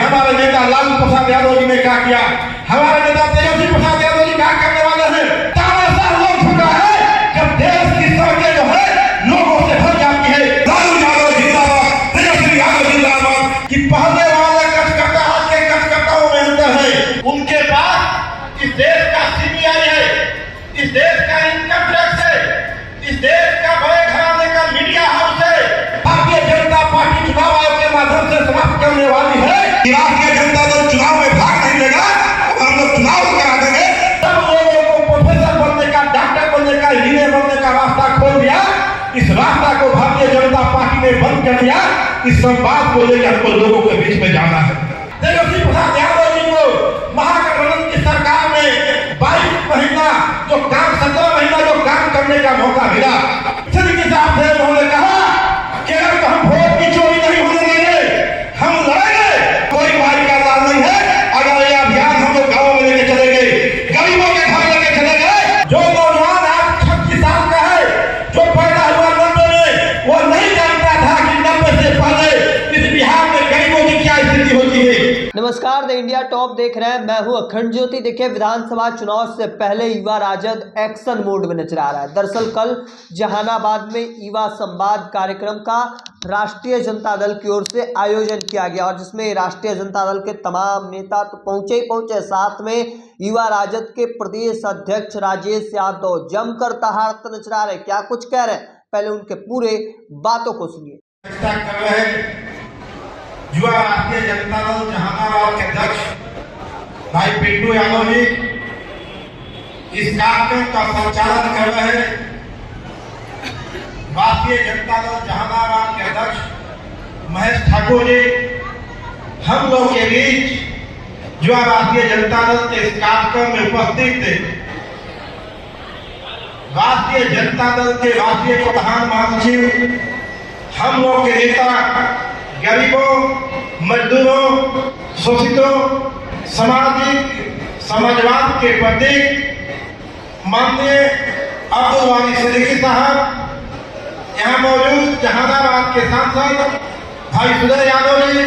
हमारे नेता लालू प्रसाद यादव जी ने क्या किया, हमारे नेता तेजस्वी प्रसाद यादव जी क्या करने वाले हैं। तानाशाह हो चुका है जब देश की सड़कें जो है लोगों से भर जाती है। लालू यादव जिंदाबाद, तेजस्वी यादव जिंदाबाद। कि पहले वाले कचकर्ता आज के कचकर्ताओं में अंतर है। उनके पास इस देश का सीबीआई है, इस देश का इनकम टैक्स है, इस देश का बड़े घराने का मीडिया हाउस है। भारतीय जनता पार्टी चुनाव आयोग के माध्यम से समाप्त करने वाली है। भारतीय जनता दल चुनाव में भाग नहीं लेगा, हम लोग चुनाव करा देंगे। सब लोगों को प्रोफेसर बनने का, डॉक्टर बनने का, इंजीनियर बनने का रास्ता खोल दिया। इस रास्ता को भारतीय जनता पार्टी ने बंद कर दिया। इस संवाद को लेकर हमको लोगों के बीच में जाना है। तेजस्वी प्रसाद यादव जी को महागठबंधन की सरकार में 22 महीना जो काम, 17 महीना जो काम करने का मौका मिला, के साथ उन्होंने कहा कि अगर हम वोट की चोरी नहीं होने देंगे, हम लड़ेंगे। कोई मारी का लाल नहीं है। अगर ये अभियान हम लोग गाँव में लेके चले गए, गरीबों के घर लेके चले गए, जो नौजवान आज 36 साल का है, जो पैदा हुआ 90 में, वो नहीं जानता था कि 90 से पहले इस बिहार में गरीबों की क्या स्थिति होती है। नमस्कार, द इंडिया टॉप देख रहे हैं। मैं हूं अखंड ज्योति। देखिए, विधानसभा चुनाव से पहले युवा राजद एक्शन मोड में नजर आ रहा है। दरअसल कल जहानाबाद में युवा संवाद कार्यक्रम का राष्ट्रीय जनता दल की ओर से आयोजन किया गया और जिसमें राष्ट्रीय जनता दल के तमाम नेता तो पहुंचे ही पहुंचे, साथ में युवा राजद के प्रदेश अध्यक्ष राजेश यादव जमकर तहारते नजर आ रहे। क्या कुछ कह रहे हैं, पहले उनके पूरे बातों को सुनिए। युवा राष्ट्रीय जनता दल जहानाबाद के अध्यक्ष भाई पिंटू यादव जी इस कार्यक्रम का संचालन कर रहे हैं। राष्ट्रीय जनता दल जहानाबाद के अध्यक्ष महेश ठाकुर जी हम लोग के बीच युवा राष्ट्रीय जनता दल के इस कार्यक्रम में उपस्थित थे। राष्ट्रीय जनता दल के राष्ट्रीय प्रधान महासचिव, हम लोग के नेता, गरीबों, मजदूरों, शोषितों, सामाजिक समाजवाद के प्रतीक माननीय अब्दुल वाली सिद्दीकी साहब, यहाँ मौजूद जहानाबाद के सांसद भाई सुधर यादव जी,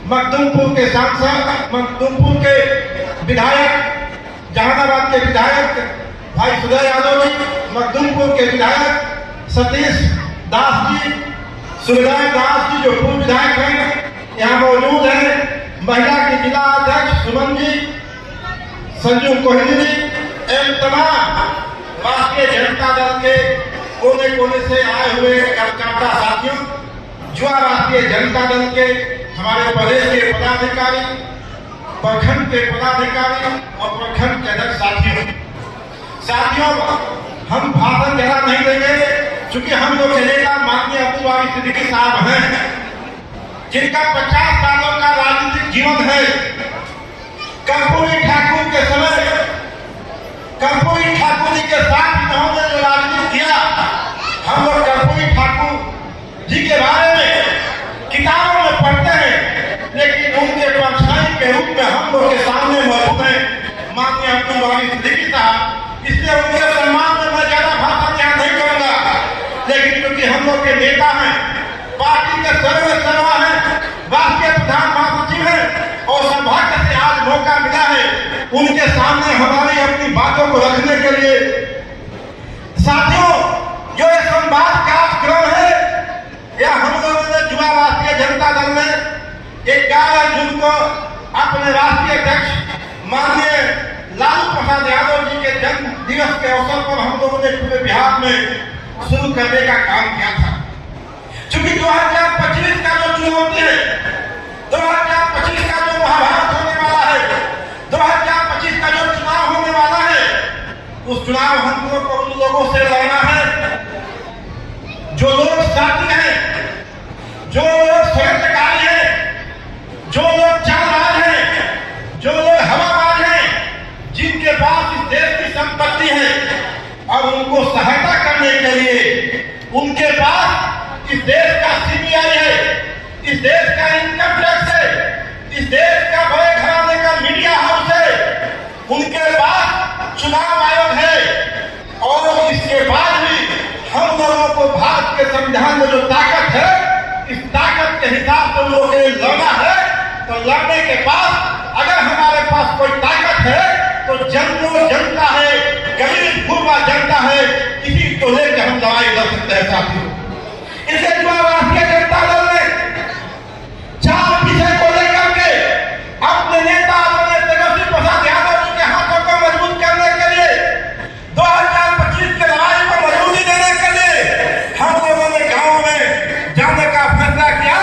मखदूमपुर के सांसद, मखदूमपुर के विधायक, जहानाबाद के विधायक भाई सुधर यादव जी, मखदूमपुर के विधायक सतीश दास जी, सुविधायक दास जी जो पूर्व विधायक हैं यहाँ मौजूद हैं, महिला के जिला अध्यक्ष सुमन जी, संजू कोहली जी एवं तमाम राष्ट्रीय जनता दल के कोने कोने से आए हुए कार्यकर्ता साथियों, युवा राष्ट्रीय जनता दल के हमारे प्रदेश के पदाधिकारी, प्रखंड के पदाधिकारी और प्रखंड के अध्यक्ष साथियों, हम भाषण ज्यादा नहीं देंगे क्योंकि हम लोग के नेता माननीय अब्दुल वाली सिद्दीकी साहब हैं, जिनका 50 सालों का राजनीतिक जीवन है। कर्पूरी ठाकुर के समय, कर्पूरी ठाकुर जी के साथ इन्होंने जो राजनीति किया, हम लोग कर्पूरी ठाकुर जी के बारे में किताबों में पढ़ते हैं, लेकिन उनके परछाई के रूप में हम लोग के सामने मौजूद है माननीय अब्दुल वाली सिद्दीकी साहब। इसलिए उनके सम्मान में मैं ज्यादा भाषण यहाँ नहीं करूंगा, लेकिन क्योंकि हम लोग के नेता हैं, पार्टी के सर्वा हैं, राष्ट्रीय प्रधान महासचिव हैं और सौभाग्य से आज मौका मिला है उनके सामने हमारी अपनी बातों को रखने के लिए। साथियों, जो ये संवाद कार्यक्रम है, यह हम लोगों ने युवा राष्ट्रीय जनता दल ने 11 जून को अपने राष्ट्रीय अध्यक्ष माननीय लालू प्रसाद यादव जी के जन्म दिवस के अवसर पर हम लोगों ने पूरे बिहार में शुरू करने का काम किया था। क्योंकि 2025 का जो चुनौती है, 2025 का जो महाभारत होने वाला है, 2025 का जो चुनाव होने वाला है, उस चुनाव हम लोगों को उन लोगों से लड़ना है जो लोग साथी हैं, जो लोग षड्यंत्रकारी हैं, जो लोग चालबाज हैं, जो लोग हवाबाज हैं, जिनके पास इस देश की संपत्ति है और उनको सहायता करने के लिए उनके पास इस देश का सीबीआई है, इस देश का इनकम टैक्स है, इस देश का बड़े घराने का मीडिया हाउस है, उनके पास चुनाव आयोग है और इसके बाद भी हम लोगों को भारत के संविधान में जो ताकत है, इस ताकत के हिसाब से लोगों के लड़ना है। तो लड़ने के बाद अगर हमारे पास कोई ताकत है तो जनता है, गरीब गुरबा जनता है, इसी को लेकर हम लड़ाई लड़ सकते हैं साथियों। इसके द्वारा राष्ट्रीय जनता दल ने 4 विषय को लेकर के अपने नेता तेजस्वी प्रसाद यादव जी के हाथों को मजबूत करने के लिए 2025 के लड़ाई को मजबूती देने के लिए हम लोगों ने गाँव में जाने का फैसला किया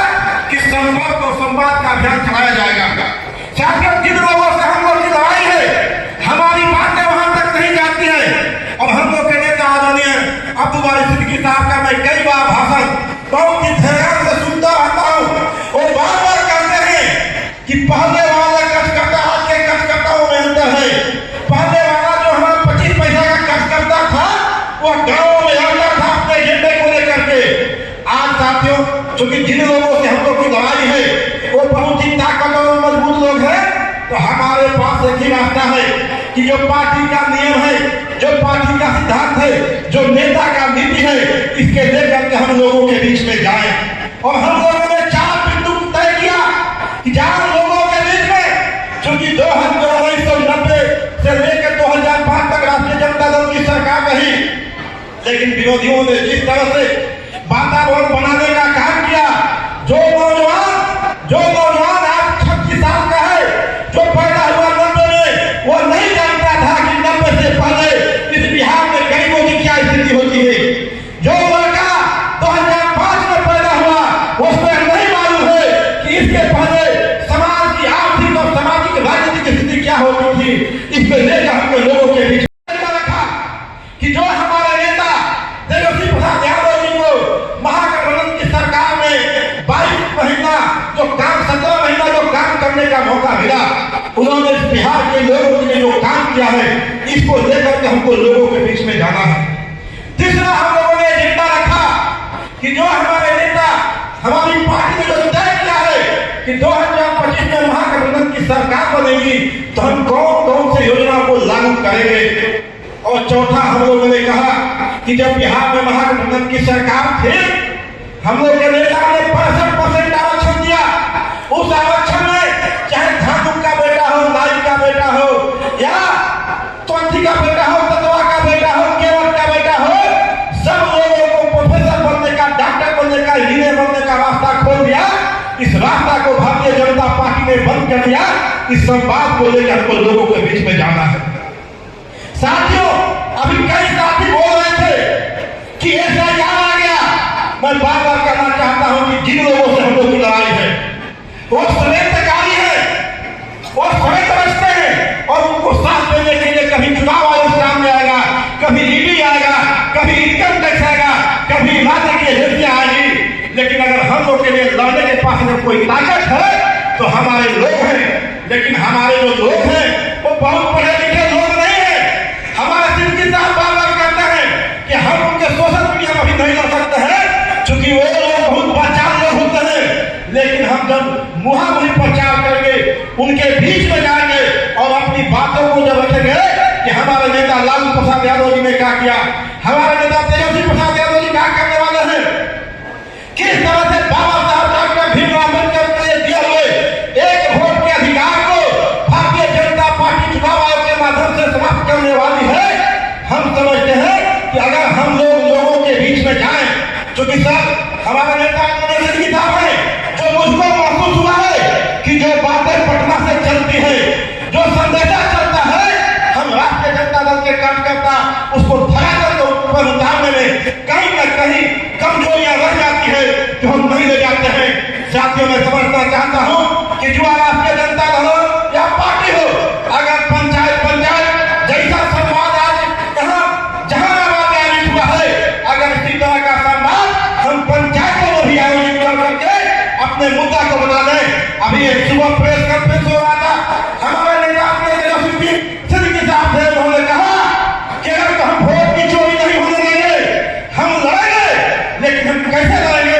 कि संवाद का अभियान चलाया जाएगा। साथियों, जिन लोगों से हम लोग की लड़ाई है, हमारी बातें वहां तक नहीं जाती है और हम लोग के नेता आदरणीय अब्दुल बारी सिद्दीकी साहब का मैं कई बार भाषण बहुत ही ध्यान से सुनता रहता हूँ और बार-बार कहते हैं कि पहले वाला कर्जकर्ता आज के कर्जकर्ताओं में अंतर है। पहले वाला जो हमारा 25 पैसा का कर्जकर्ता था वह गाँव में आता था अपने एजेंडे को लेकर के। आज साथियों, चूंकि जिन लोगों से हम लोग की लड़ाई है वो बहुत ही ताकतवर और मजबूत लोग हैं, तो हमारे पास एक ही रास्ता है कि जो पार्टी का नियम है, जो पार्टी का सिद्धांत है, जो नेता का नीति है, इसके लेकर के हम लोगों के बीच में जाएं। और हम लोगों ने 4 बिंदु तय किया कि जहां लोगों के बीच में, चूंकि 1990 से लेकर 2005 तक राष्ट्रीय जनता दल की सरकार रही, लेकिन विरोधियों ने जिस तरह से वातावरण बनाने का काम किया, जो नौजवान आज 26 साल का है, जो पैदा हुआ 90 में, वो नहीं जानता था कि 90 से पहले इस बिहार में गरीबों की क्या स्थिति होती है। जो लड़का 2005 में पैदा हुआ, उसको नहीं मालूम है कि इसके पहले समाज की आर्थिक और सामाजिक राजनीतिक स्थिति क्या होती थी। इसको लेकर हमने लोगों के बीच रखा कि जो हमारे नेता तेजस्वी प्रसाद यादव जी को महागठबंधन की सरकार में 22 महीना जो काम 17 महीना जो काम करने का मौका मिला, उन्होंने बिहार के लोगों के लिए जो काम किया है, इसको लेकर के हमको लोगों के बीच में जाना है। तीसरा, हम लोगों ने एजेंडा रखा कि जो हमारे नेता हमारी पार्टी ने जो तय किया है कि 2025 में महागठबंधन की सरकार बनेगी, तो हम कौन से योजना को लागू करेंगे। और चौथा, हम लोगों ने कहा कि जब बिहार में महागठबंधन की सरकार थी, हम लोग के नेता ने 65% आरक्षण दिया। उस आरक्षण में चाहे धातु का बेटा हो, नाई का बेटा हो, या त्वंथी का बेटा हो, तत्वा का बेटा हो, केवट का बेटा हो, सब लोगों को प्रोफेसर बनने का, डॉक्टर बनने का, इंजीनियर बनने का रास्ता खोल दिया। इस रास्ता को भारतीय जनता पार्टी ने बंद कर दिया। इस संवाद को लेकर हमको लोगों के बीच में जाना है। साथियों, अभी कई साथी बोल रहे थे कि ऐसा क्या आ गया। मैं बार-बार कहना चाहता हूं कि जिन लोगों से हम लोग की लड़ाई है वो षड्यंत्रकारी है, वो षड्यंत्र रचते हैं और उनको साथ देने के लिए कभी चुनाव आयोग सामने आएगा, कभी ईडी आएगा, कभी इनकम टैक्स आएगा, कभी राज्य की एजेंसियां आएगी। लेकिन अगर हम लोग के लिए लड़ने के पास अगर कोई ताकत है तो हमारे लोग हैं। लेकिन हमारे जो लोग हैं वो बहुत पढ़े लिखे लोग नहीं है। हमारे सिद्दीकी साहब बार-बार कहते हैं कि हम उनके सोशल मीडिया में भी नहीं लड़ सकते हैं, क्योंकि वो लोग बहुत पहचान लोग होते हैं। लेकिन हम जब मुहामुही प्रचार करेंगे, उनके बीच में जाएंगे और अपनी बातों को जब रखेंगे कि हमारे नेता लालू प्रसाद यादव जी ने क्या किया, हमारे नेता तेजस्वी प्रसाद यादव जी क्या करने वाले हैं, किस तरह से बाबा साहब डॉक्टर भीमराव अम्बेडकर के लिए दिए हुए एक वोट के अधिकार को भारतीय जनता पार्टी चुनाव आयोग के माध्यम से समाप्त करने वाली है। हम समझते हैं कि अगर हम लोगों के बीच में जाएं, क्योंकि सर हमारा नेता सिद्दीकी साहब है, जो मुझको महसूस हुआ है कि जो बातें पटना से चलती है, जो संदेशा चलता है, हम राष्ट्रीय जनता दल के कार्यकर्ता उसको धरातल के ऊपर उतारने में कहीं न कहीं कमजोरियां रह जाती है जो हम नहीं ले जाते हैं। साथियों, मैं समझना चाहता हूं कि जो राष्ट्रीय जनता दल हो या पार्टी हो, अगर पंचायत जैसा संवाद आज यहाँ जहानाबाद में आयोजित हुआ है, अगर इसी तरह का संवाद हम पंचायतों में भी आयोजित कर करके अपने मुद्दा को बता दें। अभी एक सुबह प्रेस कॉन्फ्रेंस हो रहा था, हमारे नेता अपने सिद्दीकी साहब थे, उन्होंने कहा कि अगर हम वोट की चोरी नहीं होने देंगे, हम लड़ेंगे। लेकिन हम कैसे लड़ेंगे?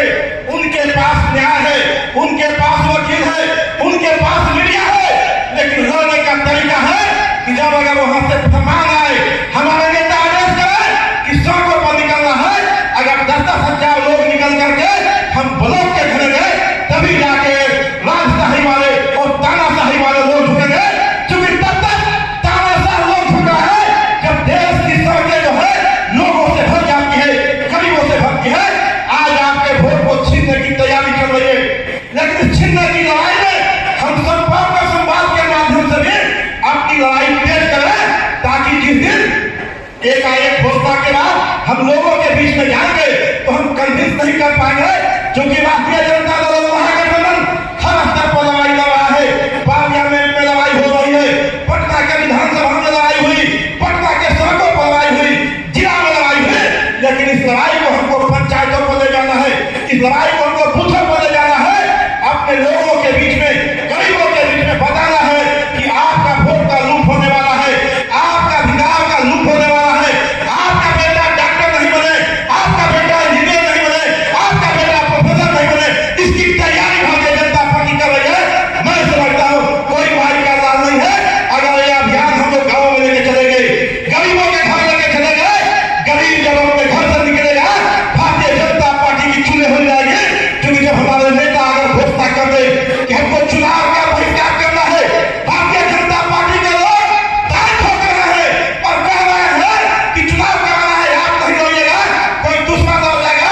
उनके पास न्याय है, उनके पास वकील है, उनके पास मीडिया है, लेकिन लड़ने का तरीका है कि जब अगर वहां से फरमान आए, हमारे नेता आदेश करें कि 100 पर निकलना है, अगर 10,000 लोग निकल करके हम ब्लॉक के घरे गए, तभी जाके राजशाही वाले और हम लोगों के बीच में जाएंगे तो हम कन्विंस नहीं कर पाएंगे, क्योंकि राष्ट्रीय जनता दल महागठबंधन हर स्तर पर लड़ाई लड़ रहा है। पार्लियामेंट में लड़ाई हो रही है, पटना के विधानसभा में लड़ाई हुई, पटना के सड़कों पर लड़ाई हुई, जिला में लड़ाई हुई, लेकिन इस लड़ाई को हमको पंचायतों पर ले जाना है, इस लड़ाई को हमको बूथों पर ले जाना है, अपने लोगों के बीच में, गरीबों के बीच में बताना है कि आपका वोट का लूट होने वाला है, आपका अधिकार का लूट होने वाला है, आपका बेटा डॉक्टर नहीं बने, आपका बेटा इंजीनियर नहीं बने, आपका बेटा प्रोफेसर नहीं बने, इसकी तैयारी भारतीय जनता पार्टी कर रही है। मैं समझता हूँ कोई भाई का लाल नहीं है। अगर ये अभियान हम लोग गाँव में लेके चले गए, गरीबों के घर लेके चले गए, गरीब जब अपने घर से निकलेगा भारतीय जनता पार्टी की चुने हो जाएगी। क्योंकि जब हमारे नेता अगर घोषणा कर दे कि हमको चुनाव का बहिष्कार करना है, भारतीय जनता पार्टी के लोग दांत ठोक रहे हैं और कह रहे हैं कि चुनाव कराना है, आप नहीं लड़िएगा, कोई दूसरा दल लगा,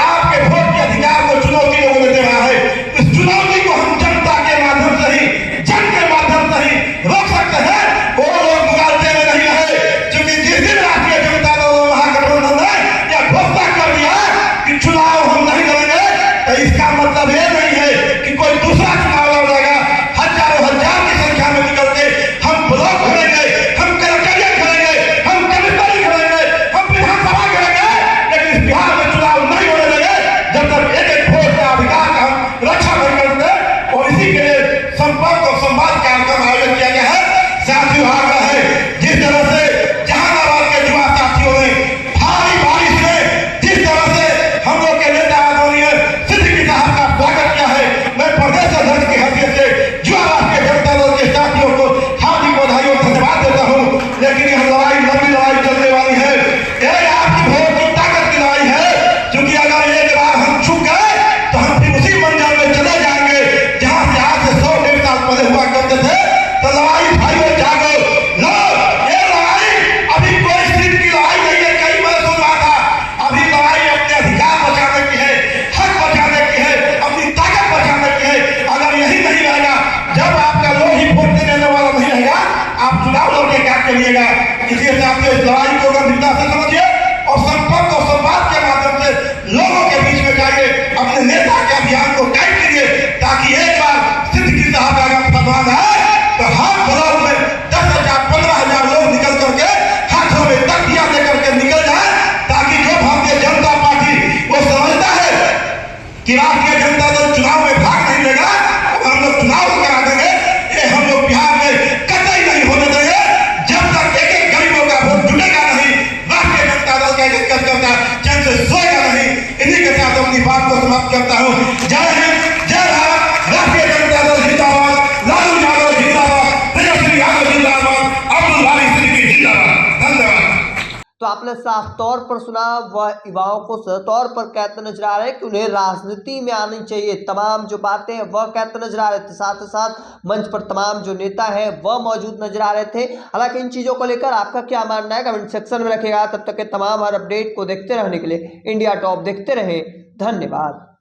आपके वोट के अधिकार को चुनौती लोगों ने दे रहा है। इस चुनौती को हम जनता के माध्यम से ही, जन के माध्यम से ही रोक सकते हैं। वो लोग मुगालते में नहीं रहे, क्योंकि जिस दिन राष्ट्रीय जनता दल महागठबंधन ने यह घोषणा कर दिया कि चुनाव हम नहीं लड़ेंगे, तो इसका मतलब ये नहीं है कि कोई दूसरा चुनाव लड़ेगा। हजारों हजार की संख्या में निकल के हम ब्लॉक करेंगे, हम कलेक्टरेट करेंगे, हम कमिश्नरी करेंगे, हम विधानसभा करेंगे, लेकिन इस बिहार में चुनाव नहीं होने देंगे जब तक एक एक वोट का अधिकार का हम रक्षा नहीं करते। और इसी के लिए संपर्क और संवाद कार्यक्रम आयोजित किया गया है। साथियों आ रहा है, जिस तरह से जहानाबाद के युवा साथियों ने भारी बारिश में जिस तरह से हम लोग के नेता आदरणीय सिद्दीकी साहब का स्वागत किया है, मैं प्रदेश अध्यक्ष की हैसियत से युवा राष्ट्रीय जनता दल के साथियों को हार्दिक बधाई और धन्यवाद देता हूँ। लेकिन यह लड़ाई लंबी लड़ाई चलने वाली है, यह आपकी वोट की ताकत की लड़ाई है। क्योंकि अगर एक बार हम चुक गए तो हम फिर उसी मंजिल में चले जाएंगे जहाँ से आज से 100-150 साल पहले हुआ करते थे। तो लड़ाई भाइयों जागो, लो, ये लड़ाई अभी कोई सीट की लड़ाई नहीं है। कई बार सुन रहा था, अभी लड़ाई अपने अधिकार बचाने की है, हक बचाने की है, अपनी ताकत बचाने की है। अगर यही नहीं रहेगा, जब आपका लोग ही वोट देने वाला नहीं रहेगा, आप चुनाव लड़ के क्या करिएगा। इसलिए आपसे इस लड़ाई को गंभीरता से समझिए और संपर्क और संवाद के माध्यम से लोगों के बीच में जाइए, अपने नेता के अभियान को गाइड करिए, ताकि एक बार सिद्दीकी साहब का अगर फरमान है तो हर ब्लॉक में 10,000 15,000 लोग निकल करके हाथों में तख्तियां लेकर के निकल जाए, ताकि जो भारतीय जनता पार्टी वो समझता है कि राष्ट्रीय जनता दल चुनाव में भाग नहीं लेगा, अब हम लोग चुनाव करा देंगे, ये हम लोग बिहार में कतई नहीं होने देंगे। जब तक एक एक गरीबों का वोट जुटेगा नहीं, राष्ट्रीय जनता दल का एक कार्यकर्ता चैन से सोएगा नहीं। इन्हीं के साथ अपनी बात को समाप्त करता हूँ। जय हिंद, जय भारत, राष्ट्रीय जनता दल जिंदाबाद, लालू यादव जिंदाबाद, तेजस्वी यादव जिंदाबाद, अब्दुल वाली सिद्दीकी जिंदाबाद। धन्यवाद। तो आपने साफ तौर पर सुना, वह युवाओं को तौर पर कहते नजर आ रहे हैं कि उन्हें राजनीति में आनी चाहिए। तमाम जो बातें वह कहते नजर आ रहे थे, साथ ही साथ मंच पर तमाम जो नेता है वह मौजूद नजर आ रहे थे। हालांकि इन चीज़ों को लेकर आपका क्या मानना है कमेंट सेक्शन में रखेगा। तब तक के तमाम हर अपडेट को देखते रहने के लिए इंडिया टॉप देखते रहें। धन्यवाद।